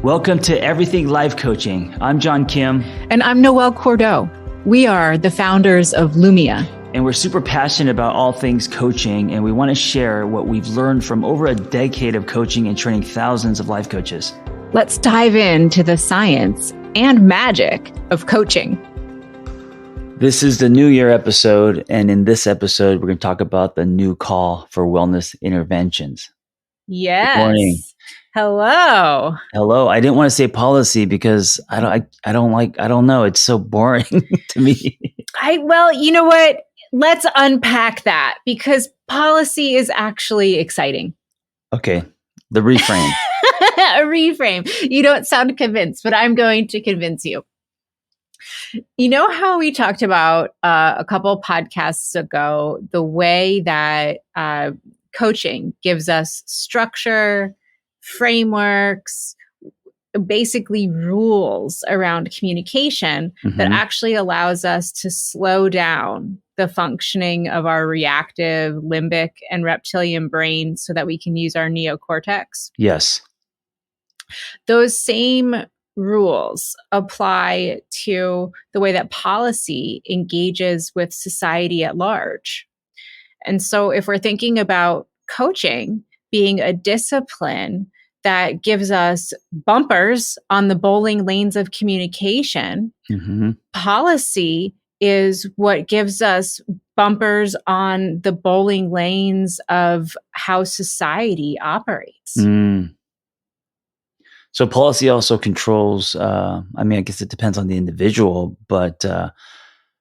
Welcome to Everything Life Coaching. I'm John Kim. And I'm Noelle Cordeaux. We are the founders of Lumia. And we're super passionate about all things coaching, and we want to share what we've learned from over a decade of coaching and training thousands of life coaches. Let's dive into the science and magic of coaching. This is the New Year episode, and in this episode, we're going to talk about the new call for wellness interventions. Yes. Good morning. Hello. Hello. I didn't want to say policy because I don't know. It's so boring to me. Well, you know what? Let's unpack that because policy is actually exciting. Okay. The reframe. A reframe. You don't sound convinced, but I'm going to convince you. You know how we talked about a couple podcasts ago, the way that coaching gives us structure, frameworks, basically rules around communication that actually allows us to slow down the functioning of our reactive, limbic, and reptilian brain so that we can use our neocortex. Yes. Those same rules apply to the way that policy engages with society at large. And so if we're thinking about coaching being a discipline that gives us bumpers on the bowling lanes of communication, policy is what gives us bumpers on the bowling lanes of how society operates. So policy also controls, I guess it depends on the individual, but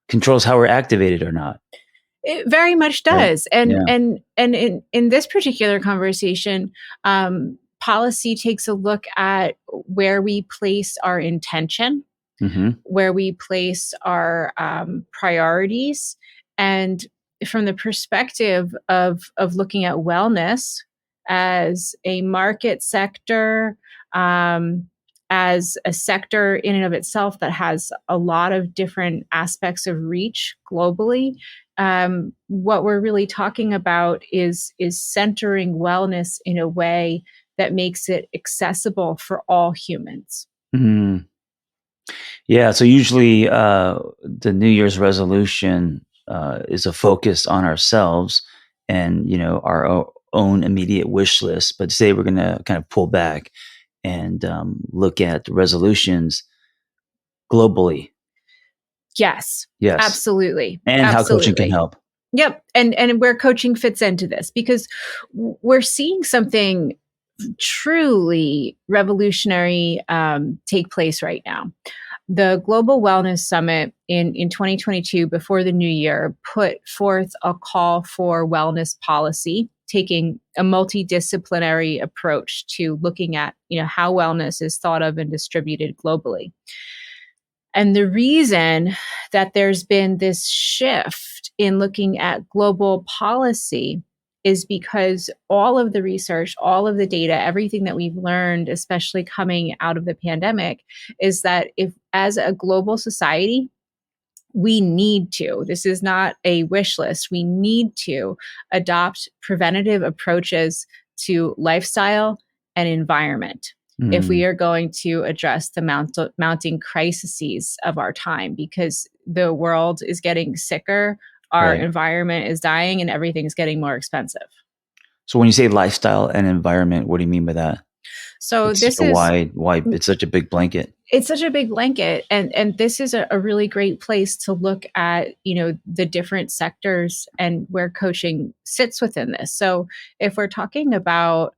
controls how we're activated or not. It very much does. Right. And in this particular conversation, policy takes a look at where we place our intention, where we place our priorities, and from the perspective of looking at wellness as a market sector, as a sector in and of itself that has a lot of different aspects of reach globally. What we're really talking about is centering wellness in a way that makes it accessible for all humans. Yeah. So usually the New Year's resolution is a focus on ourselves and, our own immediate wish list. But today we're going to kind of pull back and look at resolutions globally. Yes, absolutely. And how coaching can help. Yep. And where coaching fits into this, because we're seeing something truly revolutionary take place right now. The Global Wellness Summit in 2022, before the new year, put forth a call for wellness policy, taking a multidisciplinary approach to looking at, how wellness is thought of and distributed globally. And the reason that there's been this shift in looking at global policy is because all of the research, all of the data, everything that we've learned, especially coming out of the pandemic, is that if as a global society, we need to, this is not a wish list, we need to adopt preventative approaches to lifestyle and environment if we are going to address the mounting crises of our time, because the world is getting sicker, our environment is dying, and everything's getting more expensive. So when you say lifestyle and environment, what do you mean by that? So this is why it's such a big blanket. It's such a big blanket. And this is a really great place to look at, the different sectors and where coaching sits within this. So if we're talking about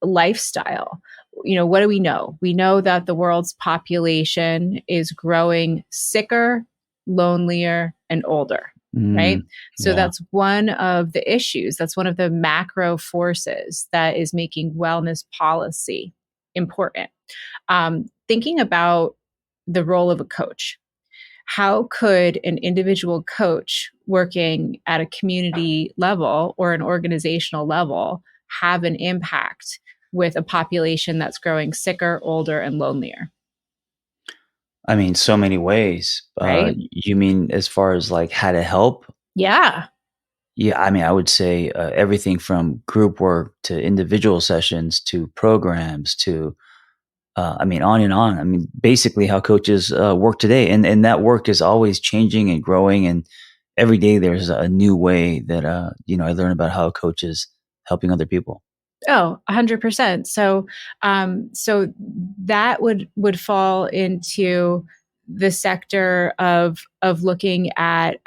lifestyle, what do we know? We know that the world's population is growing sicker, lonelier, and older. Right. So that's one of the issues. That's one of the macro forces that is making wellness policy important. Thinking about the role of a coach. How could an individual coach working at a community level or an organizational level have an impact with a population that's growing sicker, older, and lonelier? So many ways. Right? You mean as far as like how to help? Yeah. Yeah. I would say everything from group work to individual sessions to programs to I mean, on and on. I mean, basically how coaches work today, and that work is always changing and growing, and every day there's a new way that I learn about how a coach is helping other people. Oh, 100%. So that would fall into the sector of looking at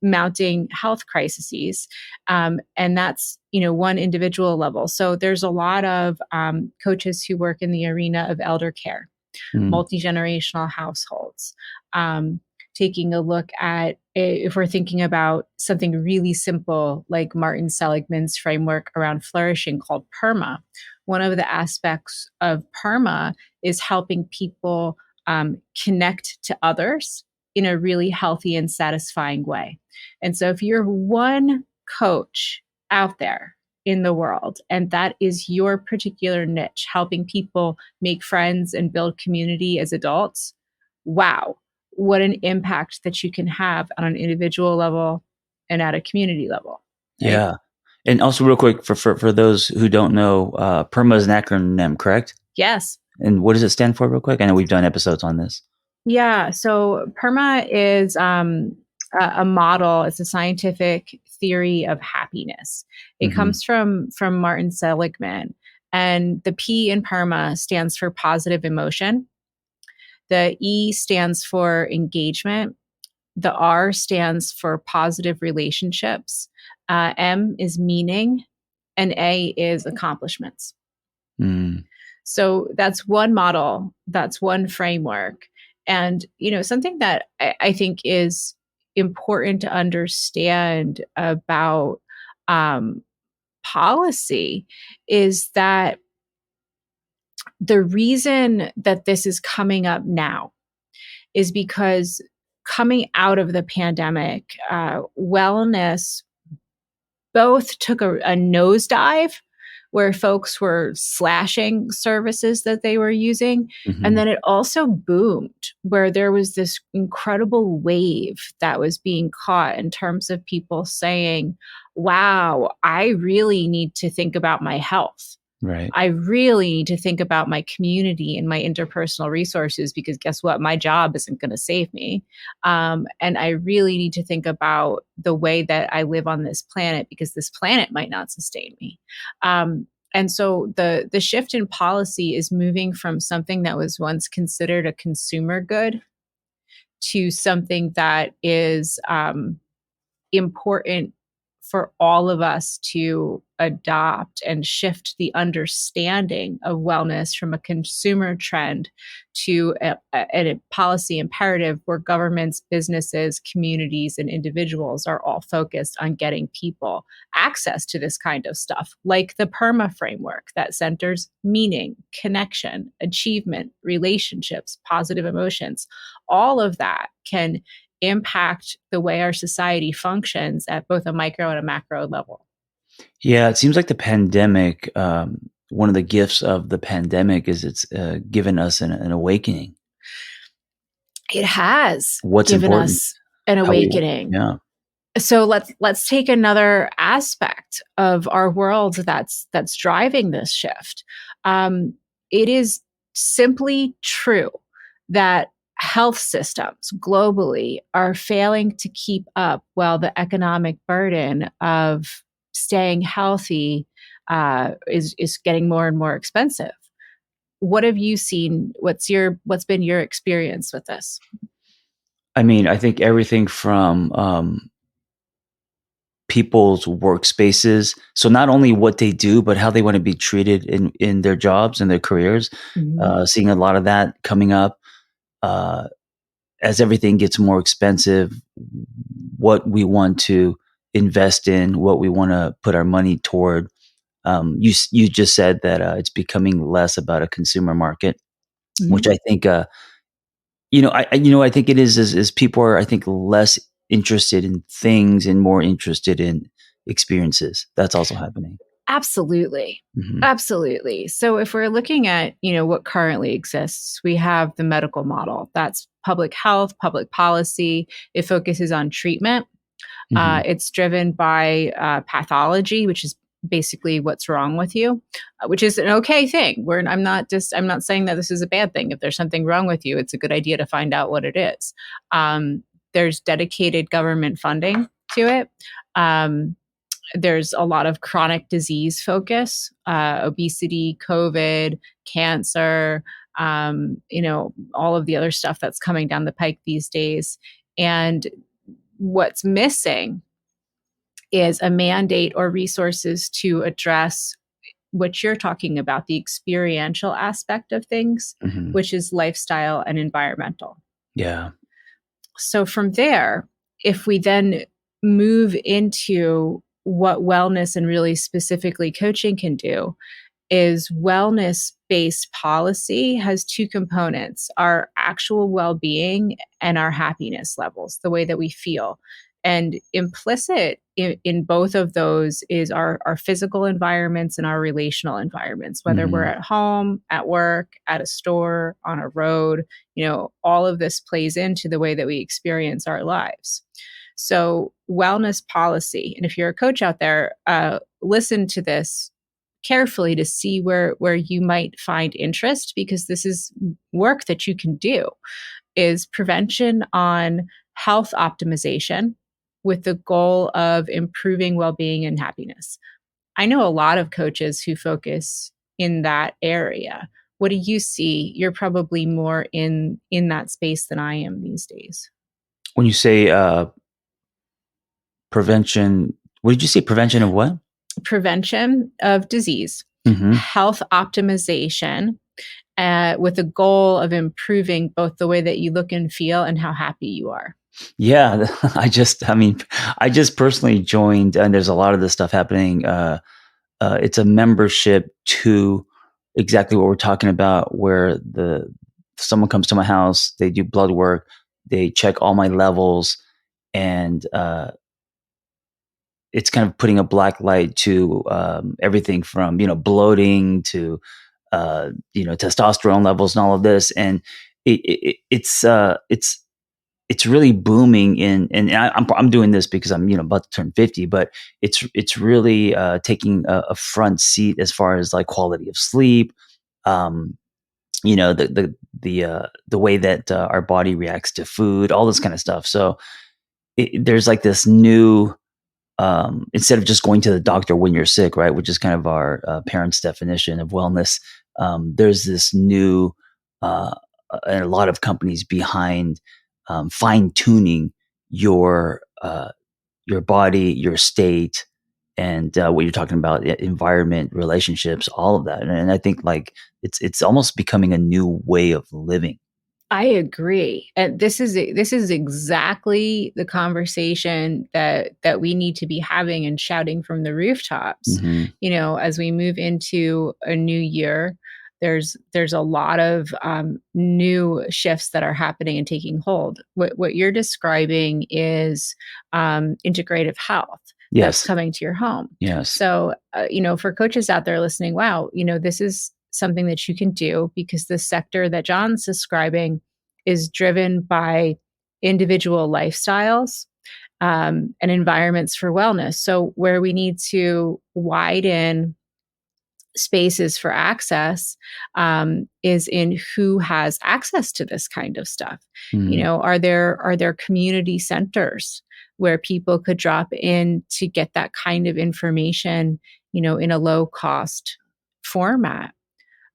mounting health crises, and that's one individual level. So there's a lot of coaches who work in the arena of elder care, Mm, multi-generational households, taking a look at, if we're thinking about something really simple like Martin Seligman's framework around flourishing called PERMA. One of the aspects of PERMA is helping people connect to others in a really healthy and satisfying way. And so if you're one coach out there in the world, and that is your particular niche, helping people make friends and build community as adults, wow, what an impact that you can have on an individual level and at a community level, right? yeah, and also real quick for those who don't know, PERMA is an acronym, correct? Yes. And what does it stand for, real quick? I know we've done episodes on this. Yeah. So PERMA is a model. It's a scientific theory of happiness. It Hmm. comes from Martin Seligman, and the P in PERMA stands for positive emotion. The E stands for engagement. The R stands for positive relationships. M is meaning, and A is accomplishments. Mm, So that's one model, that's one framework. And, something that I think is important to understand about um, policy is that the reason that this is coming up now is because coming out of the pandemic, wellness both took a nosedive where folks were slashing services that they were using. And mhm. then it also boomed where there was this incredible wave that was being caught in terms of people saying, wow, I really need to think about my health. Right. I really need to think about my community and my interpersonal resources, because guess what? My job isn't going to save me. And I really need to think about the way that I live on this planet, because this planet might not sustain me. And so the shift in policy is moving from something that was once considered a consumer good to something that is important for all of us to adopt and shift the understanding of wellness from a consumer trend to a policy imperative where governments, businesses, communities, and individuals are all focused on getting people access to this kind of stuff, like the PERMA framework that centers meaning, connection, achievement, relationships, positive emotions. All of that can impact the way our society functions at both a micro and a macro level. Yeah, it seems like the pandemic, one of the gifts of the pandemic is it's given us an awakening. It has What's given important, us an how we awakening. yeah. So let's take another aspect of our world that's driving this shift. Um, it is simply true that health systems globally are failing to keep up while the economic burden of staying healthy is getting more and more expensive. What have you seen? What's been your experience with this? I mean, I think everything from, people's workspaces, so not only what they do, but how they wanna be treated in their jobs and their careers, Mhm. seeing a lot of that coming up, uh, as everything gets more expensive, what we want to invest in, what we wanna put our money toward. You just said that, it's becoming less about a consumer market, which Mhm. I think, I think it is people are, I think, less interested in things and more interested in experiences. That's also happening. Absolutely. Mhm, Absolutely. So if we're looking at, what currently exists, we have the medical model. That's public health, public policy. It focuses on treatment. mhm, It's driven by pathology, which is basically what's wrong with you, which is an okay thing. I'm not saying that this is a bad thing. If there's something wrong with you, it's a good idea to find out what it is. There's dedicated government funding to it. There's a lot of chronic disease focus, obesity, COVID, cancer, all of the other stuff that's coming down the pike these days. And what's missing is a mandate or resources to address what you're talking about, the experiential aspect of things, Mhm. which is lifestyle and environmental. Yeah. So from there, if we then move into what wellness and really specifically coaching can do, is wellness based policy has two components: our actual well being and our happiness levels, the way that we feel. And implicit in both of those is our physical environments and our relational environments, whether we're Mhm. at home, at work, at a store, on a road. All of this plays into the way that we experience our lives. So, wellness policy, and if you're a coach out there, listen to this carefully to see where you might find interest, because this is work that you can do. Is prevention on health optimization with the goal of improving well-being and happiness. I know a lot of coaches who focus in that area. What do you see? You're probably more in that space than I am these days. When you say prevention, what did you say? Prevention of what? Prevention of disease, Mhm. health optimization, with the goal of improving both the way that you look and feel and how happy you are. Yeah, I just personally joined, and there's a lot of this stuff happening. It's a membership to exactly what we're talking about, where someone comes to my house, they do blood work, they check all my levels, and it's kind of putting a black light to everything from bloating to testosterone levels and all of this, and it's really booming and I'm doing this because I'm about to turn 50, but it's really taking a front seat as far as like quality of sleep, um, the way that our body reacts to food, all this kind of stuff. So there's like this new, instead of just going to the doctor when you're sick, right, which is kind of our parents' definition of wellness. There's this new, and a lot of companies behind fine tuning your your body, your state, and what you're talking about, environment, relationships, all of that. And I think like it's almost becoming a new way of living. I agree. And this is exactly the conversation that we need to be having and shouting from the rooftops. Hmm. As we move into a new year, there's a lot of new shifts that are happening and taking hold. What you're describing is integrative health that's Yes. coming to your home. Yes. So, for coaches out there listening, wow, this is something that you can do, because the sector that John's describing is driven by individual lifestyles and environments for wellness. So, where we need to widen spaces for access is in who has access to this kind of stuff. Mm. Are there community centers where people could drop in to get that kind of information, in a low cost format?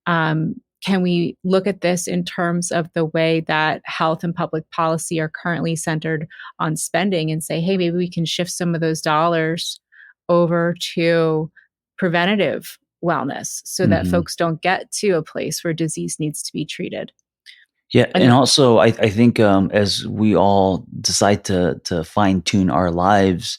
Can we look at this in terms of the way that health and public policy are currently centered on spending and say, hey, maybe we can shift some of those dollars over to preventative wellness so that Hmm. folks don't get to a place where disease needs to be treated? Yeah, and And also I think as we all decide to fine tune our lives,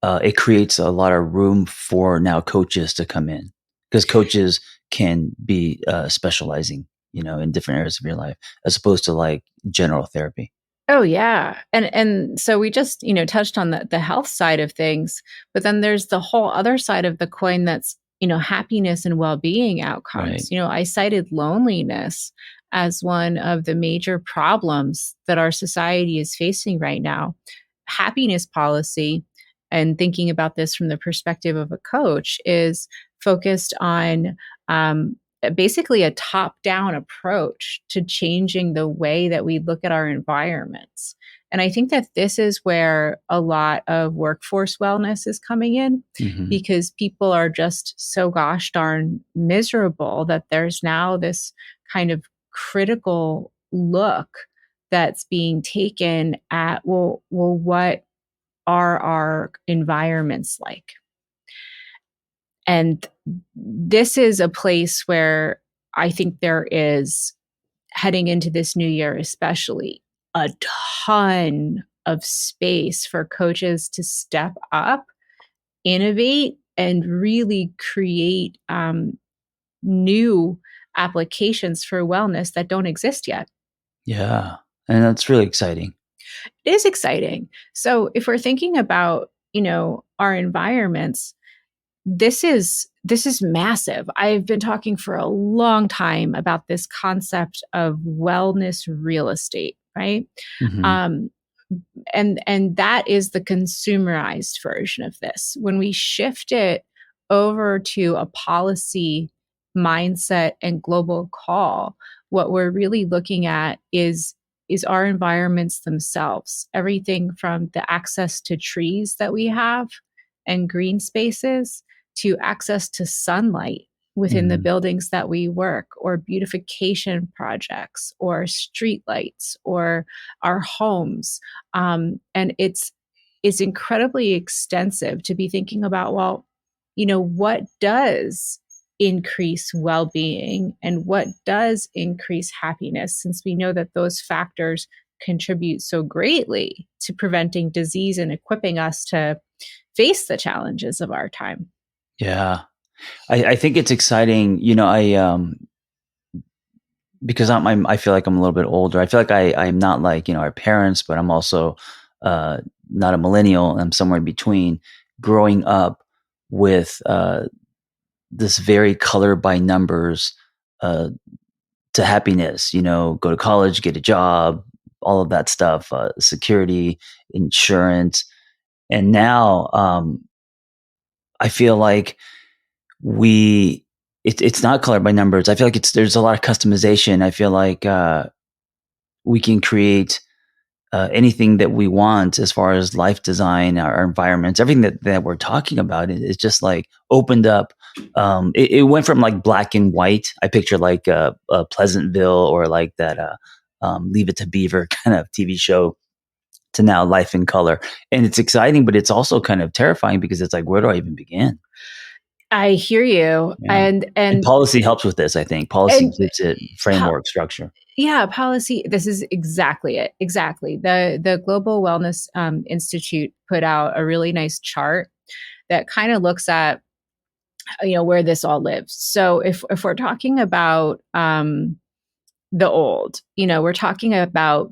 it creates a lot of room for now coaches to come in, because coaches can be specializing, in different areas of your life, as opposed to like general therapy. oh yeah. And so we just, touched on the health side of things, but then there's the whole other side of the coin that's, happiness and well-being Right. outcomes. I cited loneliness as one of the major problems that our society is facing right now. Happiness policy and thinking about this from the perspective of a coach, is focused on basically a top-down approach to changing the way that we look at our environments. And I think that this is where a lot of workforce wellness is coming in, Hmm. because people are just so gosh darn miserable that there's now this kind of critical look that's being taken at, well, what are our environments like? And this is a place where I think there is, heading into this new year, especially, a ton of space for coaches to step up, innovate, and really create new applications for wellness that don't exist yet. Yeah, and that's really exciting. It is exciting. So if we're thinking about, our environments, this is massive. I've been talking for a long time about this concept of wellness real estate, right? Hmm. Um, and that is the consumerized version of this. When we shift it over to a policy mindset and global call, what we're really looking at is our environments themselves. Everything from the access to trees that we have and green spaces, to access to sunlight within the Hmm. buildings that we work, or beautification projects, or street lights, or our homes. And it's incredibly extensive to be thinking about, well, what does increase well-being and what does increase happiness, since we know that those factors contribute so greatly to preventing disease and equipping us to face the challenges of our time. Yeah, I think it's exciting. Because I feel like I'm a little bit older. I feel like I'm not like our parents, but I'm also uh, not a millennial. I'm somewhere in between. Growing up with this very color by numbers uh, to happiness. Go to college, get a job, all of that stuff, security, insurance, and now I feel like it's not color by numbers. I feel like there's a lot of customization. I feel like we can create anything that we want as far as life design, our environments, everything that we're talking about is just like opened up. It went from like black and white. I picture like Pleasantville or like that Leave It to Beaver kind of TV show to now life in color. And it's exciting, but it's also kind of terrifying because it's like, where do I even begin? I hear you. Yeah. And policy helps with this, I think. Policy And gives it po- framework, structure. yeah, policy. This is exactly it. Exactly. The Global Wellness Institute put out a really nice chart that kind of looks at, where this all lives. So if we're talking about the old, we're talking about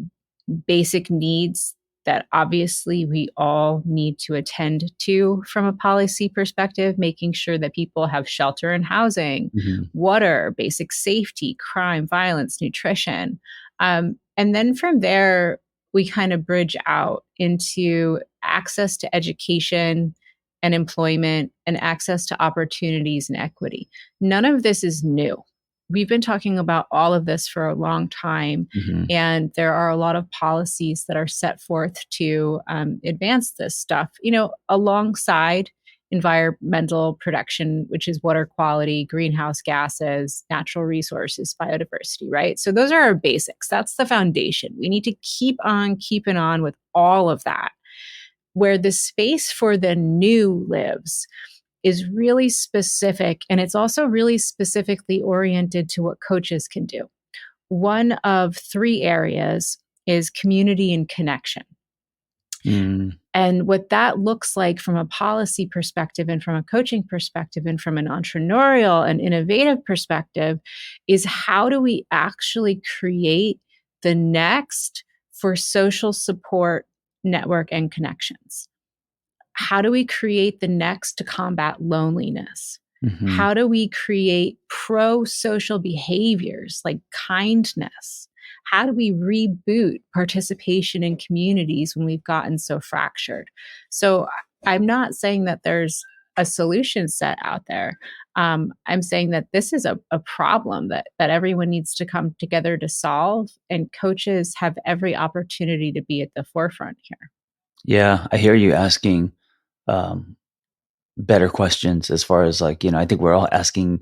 basic needs that obviously we all need to attend to from a policy perspective, making sure that people have shelter and housing, Hmm. water, basic safety, crime, violence, nutrition. And then from there, we kind of bridge out into access to education and employment and access to opportunities and equity. None of this is new. We've been talking about all of this for a long time, Hmm. and there are a lot of policies that are set forth to advance this stuff, alongside environmental protection, which is water quality, greenhouse gases, natural resources, biodiversity, right? So those are our basics. That's the foundation. We need to keep on keeping on with all of that. Where the space for the new lives is really specific, and it's also really specifically oriented to what coaches can do. One of three areas is community and connection. Mm. And what that looks like from a policy perspective and from a coaching perspective and from an entrepreneurial and innovative perspective is, how do we actually create the next for social support network and connections? How do we create the next to combat loneliness? Mhm. How do we create pro social behaviors like kindness? How do we reboot participation in communities when we've gotten so fractured? So I'm not saying that there's a solution set out there. I'm saying that this is a problem that everyone needs to come together to solve, and coaches have every opportunity to be at the forefront here. Yeah, I hear you asking um, better questions as far as like, I think we're all asking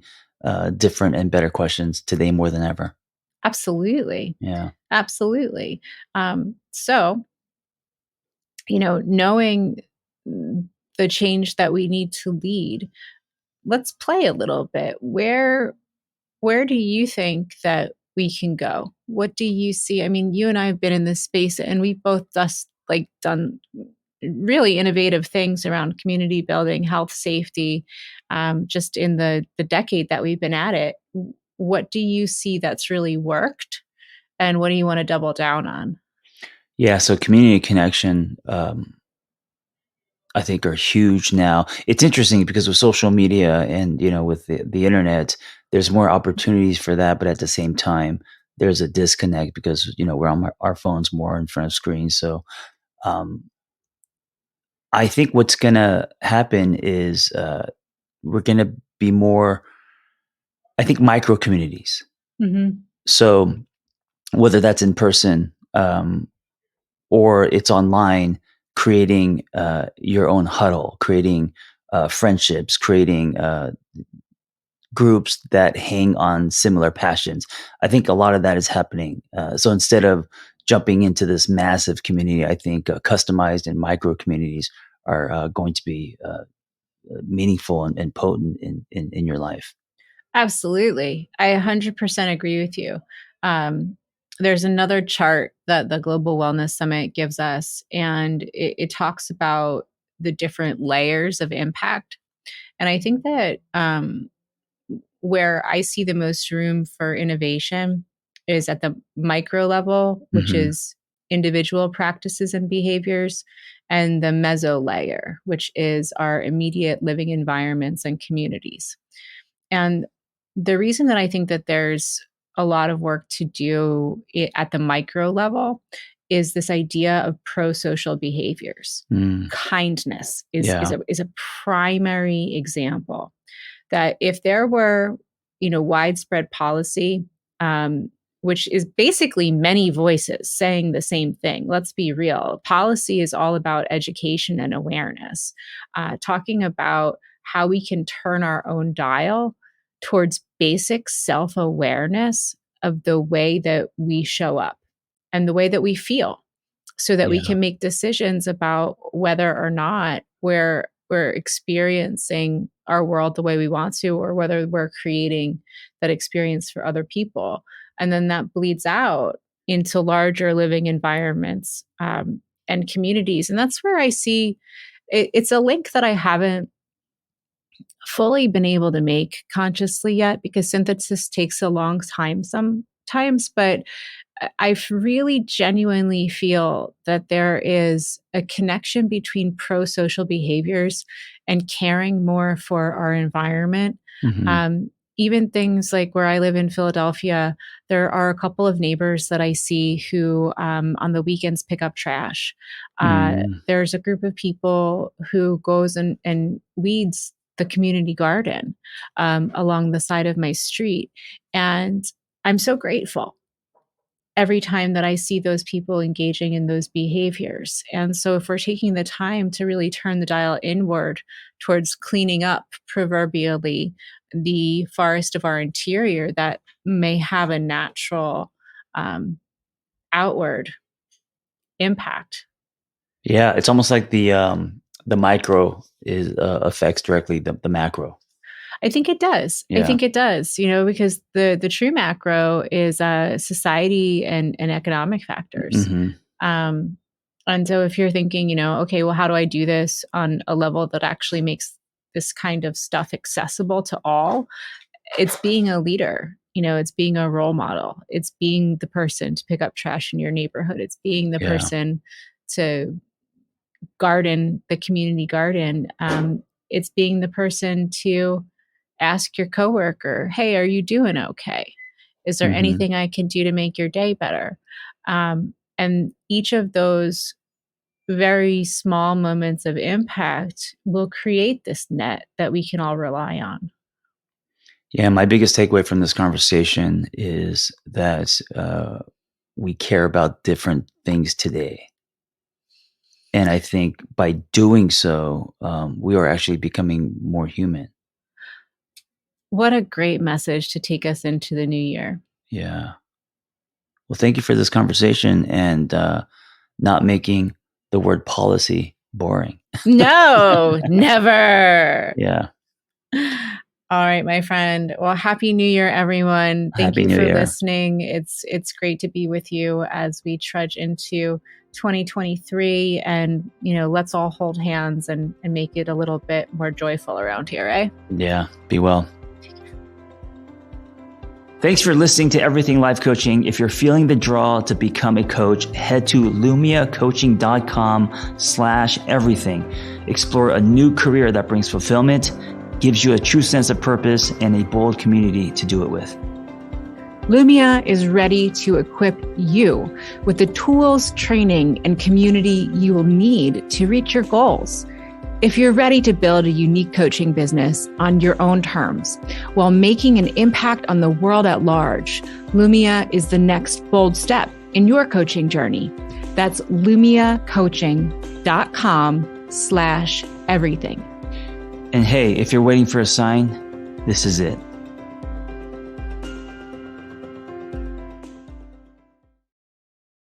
different and better questions today more than ever. Absolutely. Yeah. Absolutely. So, knowing the change that we need to lead, let's play a little bit. Where do you think that we can go? What do you see? I mean, you and I have been in this space, and we've both just like done really innovative things around community building, health, safety, just in the decade that we've been at it. What do you see that's really worked, and what do you want to double down on? Yeah. So community connection, I think, are huge now. It's interesting because with social media and with the internet, there's more opportunities for that, but at the same time, there's a disconnect because we're on our phones more in front of screens. So um, I think what's gonna happen is we're gonna be more, I think, micro communities. Hmm. So whether that's in person or it's online, creating your own huddle, creating friendships, creating groups that hang on similar passions. I think a lot of that is happening. So instead of jumping into this massive community, I think customized and micro communities are going to be meaningful and potent in your life. Absolutely. I 100% agree with you. Um, there's another chart that the Global Wellness Summit gives us, and it talks about the different layers of impact. And I think that where I see the most room for innovation is at the micro level, which Hmm. is individual practices and behaviors, and the meso layer, which is our immediate living environments and communities. And the reason that I think that there's a lot of work to do at the micro level is this idea of pro-social behaviors. Mm, Kindness yeah. is a primary example that if there were, widespread policy, um, which is basically many voices saying the same thing. Let's be real. Policy is all about education and awareness, talking about how we can turn our own dial towards basic self awareness of the way that we show up and the way that we feel, so that we Yeah. can make decisions about whether or not we're experiencing our world the way we want to, or whether we're creating that experience for other people. And then that bleeds out into larger living environments, and communities. And that's where I see it's a link that I haven't fully been able to make consciously yet, because synthesis takes a long time sometimes. But I really genuinely feel that there is a connection between pro social behaviors and caring more for our environment. Hmm. Um, Even things like where I live in Philadelphia, there are a couple of neighbors that I see who, on the weekends, pick up trash. Mm, There's a group of people who goes and weeds the community garden, along the side of my street. And I'm so grateful every time that I see those people engaging in those behaviors. And so, if we're taking the time to really turn the dial inward towards cleaning up, proverbially, the forest of our interior that may have a natural, um, outward impact. yeah. It's almost like the micro is affects directly the macro. I think it does. I Yeah. think it does, because the true macro is society and economic factors. Hmm. Um, and so if you're thinking, okay, well, how do I do this on a level that actually makes this kind of stuff accessible to all? It's being a leader. It's being a role model. It's being the person to pick up trash in your neighborhood. It's being the Yeah. person to garden the community garden. It's being the person to ask your coworker, "Hey, are you doing okay? Is there Hmm. anything I can do to make your day better?" And each of those very small moments of impact will create this net that we can all rely on. Yeah, my biggest takeaway from this conversation is that we care about different things today. And I think by doing so, we are actually becoming more human. What a great message to take us into the new year. Yeah. Well, thank you for this conversation and not making the word policy boring. No, never. Yeah. All right, my friend. Well, happy New Year, everyone. Thank Happy you New for Year. listening. It's great to be with you as we trudge into 2023, and let's all hold hands and make it a little bit more joyful around here, eh? Yeah. Be well. Thanks for listening to Everything Life Coaching. If you're feeling the draw to become a coach, head to lumiacoaching.com/everything. Explore a new career that brings fulfillment, gives you a true sense of purpose, and a bold community to do it with. Lumia is ready to equip you with the tools, training, and community you will need to reach your goals. If you're ready to build a unique coaching business on your own terms while making an impact on the world at large, Lumia is the next bold step in your coaching journey. That's lumiacoaching.com/everything. And hey, if you're waiting for a sign, this is it.